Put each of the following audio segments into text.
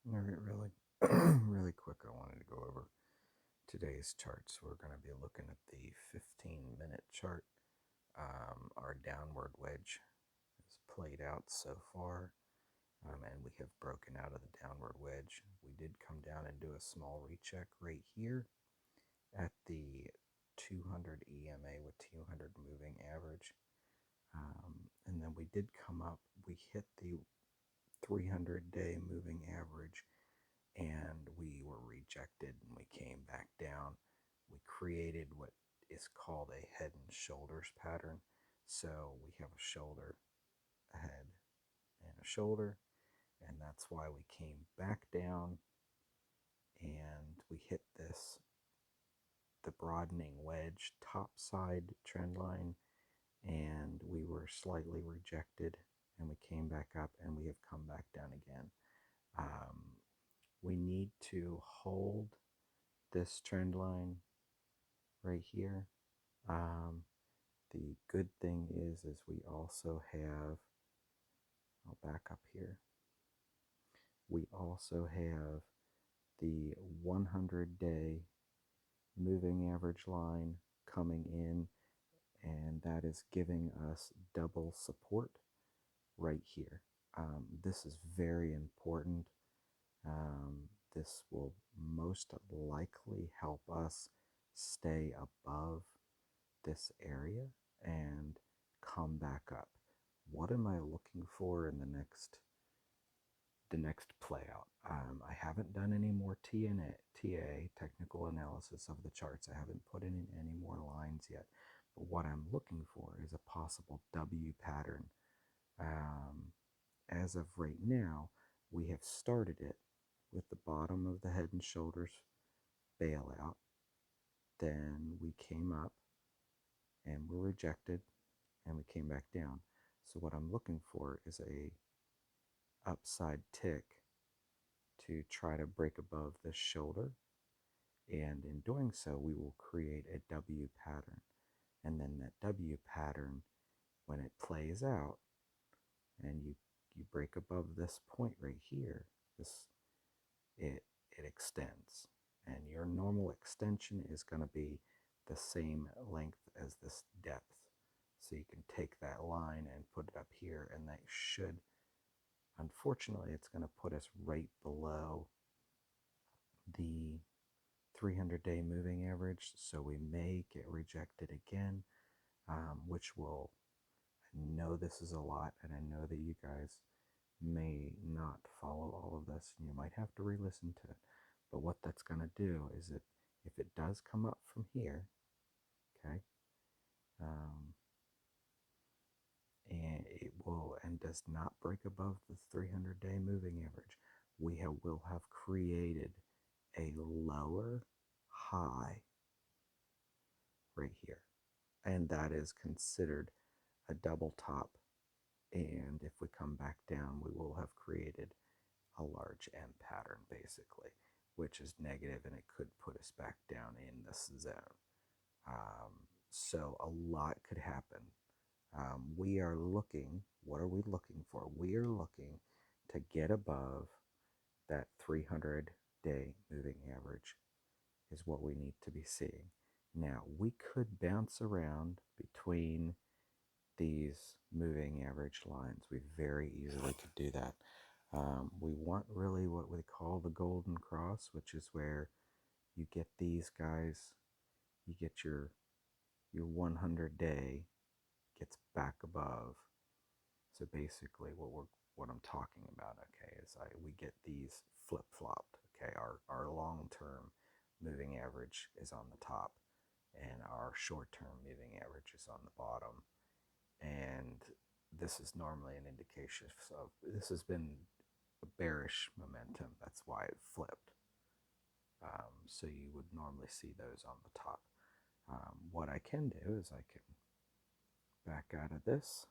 All right, really, really quick, I wanted to go over today's charts. We're going to be looking at the 15-minute chart. Our downward wedge is played out so far, and we have broken out of the downward wedge. We did come down and do a small recheck right here at the 200 EMA with 200 moving average. And then we did come up, we hit the 300-day moving average and we were rejected and we came back down. We created what is called a head and shoulders pattern. So we have a shoulder, a head, and a shoulder, and that's why we came back down and we hit this, the broadening wedge top side trend line, and we were slightly rejected and we came back up and we have come back down again. Um, we need to hold this trend line right here. Um, the good thing is we also have, I'll back up here, we also have the 100-day moving average line coming in, and that is giving us double support right here. This is very important. This will most likely help us stay above this area and come back up. What am I looking for in the next play out? I haven't done any more TA, technical analysis of the charts. I haven't put in any more lines yet. But what I'm looking for is a possible W pattern. As of right now, we have started it with the bottom of the head and shoulders bailout. Then we came up and were rejected and we came back down. So what I'm looking for is a upside tick to try to break above this shoulder, and in doing so we will create a W pattern, and then that W pattern, when it plays out and you break above this point right here, this it extends, and your normal extension is going to be the same length as this depth. So you can take that line and put it up here, and that should, unfortunately, it's going to put us right below the 300-day moving average. So we may get rejected again, which will, I know this is a lot, and I know that you guys may not follow all of this, and you might have to re-listen to it. But what that's going to do is that if it does come up from here, okay, um, and it will, and does not break above the 300-day moving average, will have created a lower high right here, and that is considered a double top. And if we come back down, we will have created a large M pattern, basically, which is negative, and it could put us back down in this zone. So a lot could happen. We are looking, what are we looking for? We are looking to get above that 300-day moving average is what we need to be seeing. Now, we could bounce around between these moving average lines. We very easily could do that. We want really what we call the golden cross, which is where you get these guys, you get your 100-day gets back above. So basically, what I'm talking about, okay, is we get these flip flopped. Okay, our long term moving average is on the top, and our short term moving average is on the bottom. And this is normally an indication of, this has been a bearish momentum. That's why it flipped. So you would normally see those on the top. What I can do is I can back out of this.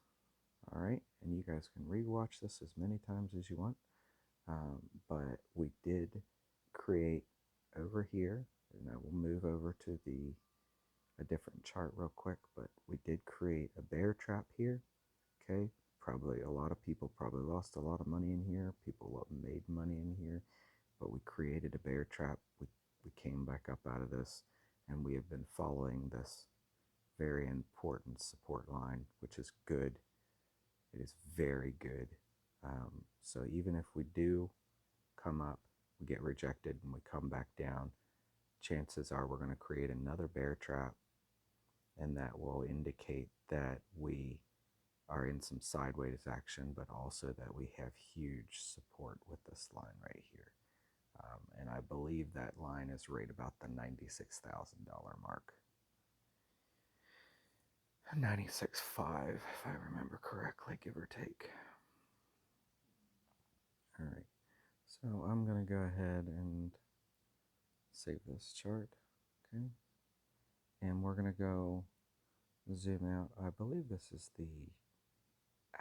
All right, and you guys can rewatch this as many times as you want. But we did create over here, and I will move over to a different chart real quick, but we did create a bear trap here. Okay, probably a lot of people probably lost a lot of money in here. People made money in here. but we created a bear trap. We came back up out of this, and we have been following this very important support line, which is good. It is very good. So even if we do come up, we get rejected, and we come back down, chances are we're going to create another bear trap, and that will indicate that we are in some sideways action, but also that we have huge support with this line right here. And I believe that line is right about the $96,000 mark. 96.5, if I remember correctly, give or take. All right, so I'm going to go ahead and save this chart, okay? And we're going to go zoom out. I believe this is the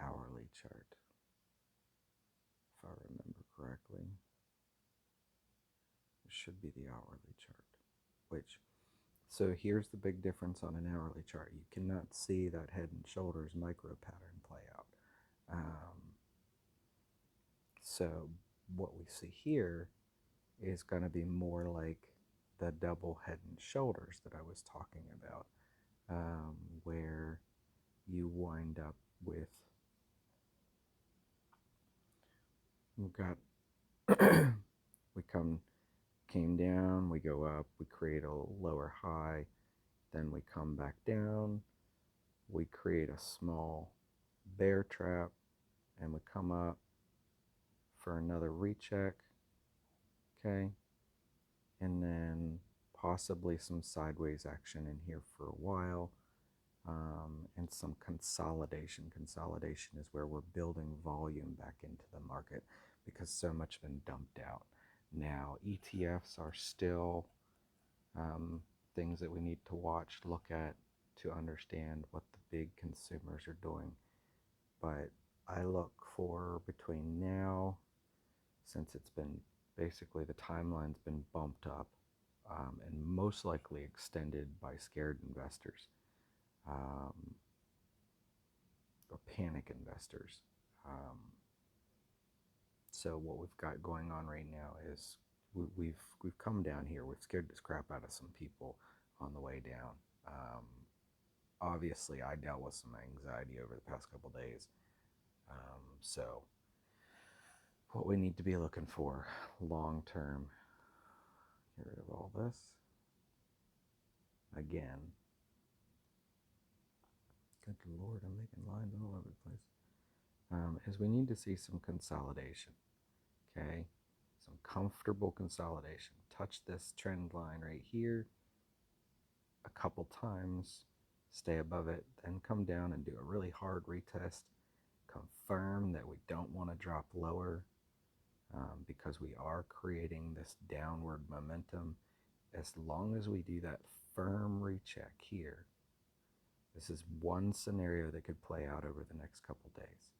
hourly chart, if I remember correctly. It should be the hourly chart, so here's the big difference on an hourly chart. You cannot see that head and shoulders micro pattern play out. So what we see here is going to be more like the double head and shoulders that I was talking about, where you wind up with, we've got, came down, we go up, we create a lower high, then we come back down, we create a small bear trap, and we come up for another recheck, okay, and then possibly some sideways action in here for a while, and some consolidation. Consolidation is where we're building volume back into the market because so much been dumped out. Now, ETFs are still things that we need to watch, look at to understand what the big consumers are doing. But I look for between now, since it's been basically the timeline's been bumped up and most likely extended by scared investors or panic investors. So what we've got going on right now is we've come down here. We've scared the crap out of some people on the way down. Obviously, I dealt with some anxiety over the past couple days. So what we need to be looking for long term, get rid of all this again. Good Lord, I'm making lines all over the place. Is we need to see some consolidation, okay? Some comfortable consolidation. Touch this trend line right here a couple times, stay above it, then come down and do a really hard retest, confirm that we don't want to drop lower because we are creating this downward momentum. As long as we do that firm recheck here, this is one scenario that could play out over the next couple days.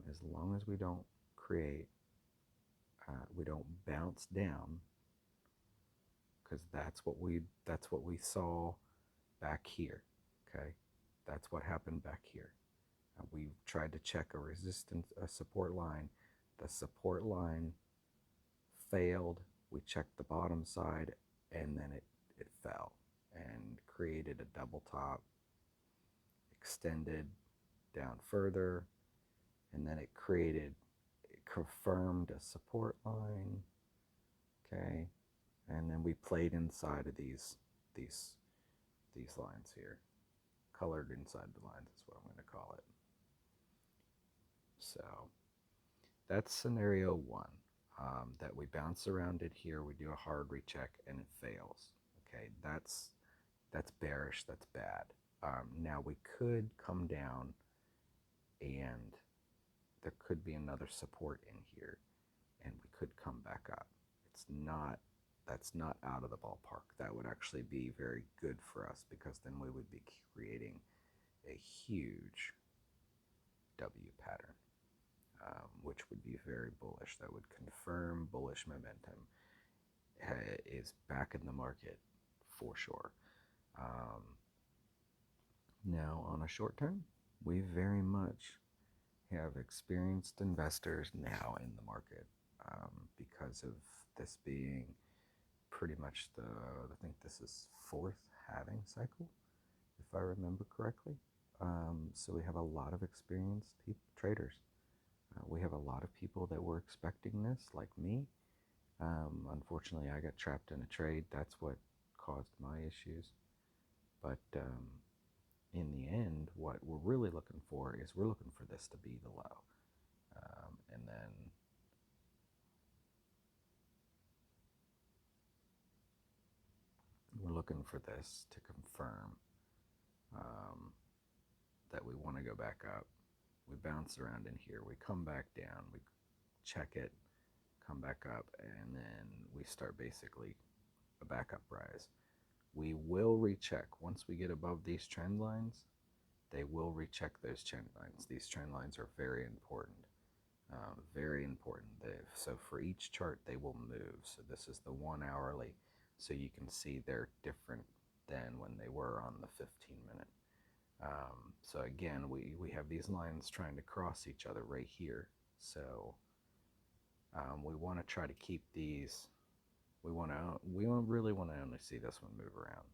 As long as we don't create, we don't bounce down, because that's what we saw back here. Okay, that's what happened back here. We tried to check a support line. The support line failed. We checked the bottom side, and then it fell and created a double top, extended down further, and then it confirmed a support line, okay, and then we played inside of these lines here, colored inside the lines is what I'm going to call it. So that's scenario one, that we bounce around it here, we do a hard recheck, and it fails. Okay, that's bearish, that's bad. Now we could come down and there could be another support in here and we could come back up. That's not out of the ballpark. That would actually be very good for us because then we would be creating a huge W pattern, which would be very bullish. That would confirm bullish momentum is back in the market for sure. Now, on a short term, we very much have experienced investors now in the market because because of this being pretty much I think this is fourth halving cycle, if I remember correctly. So we have a lot of experienced traders. We have a lot of people that were expecting this, like me. Unfortunately, I got trapped in a trade. That's what caused my issues. But in the end, what we're really looking for is we're looking for this to be the low. And then we're looking for this to confirm um, that we want to go back up. We bounce around in here. We come back down. We check it, come back up, and then we start basically a backup rise. We will recheck once we get above these trend lines. They will recheck those trend lines. These trend lines are very important. Very important. So for each chart, they will move. So this is the 1 hourly. So you can see they're different than when they were on the 15-minute. So again, we have these lines trying to cross each other right here. So we want to try to keep these. We really want to only see this one move around.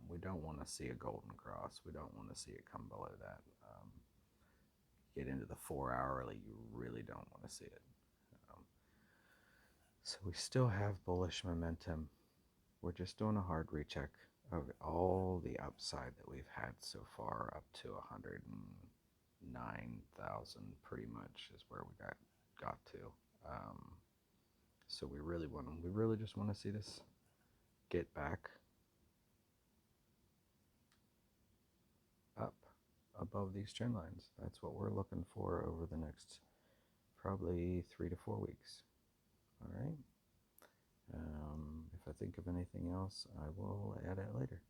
We don't want to see a golden cross. We don't want to see it come below that. Get into the 4 hourly, you really don't want to see it. So we still have bullish momentum. We're just doing a hard recheck of all the upside that we've had so far, up to 109,000 pretty much is where we got to. So we really just want to see this get back up above these trend lines. That's what we're looking for over the next probably 3 to 4 weeks. All right. If I think of anything else, I will add it later.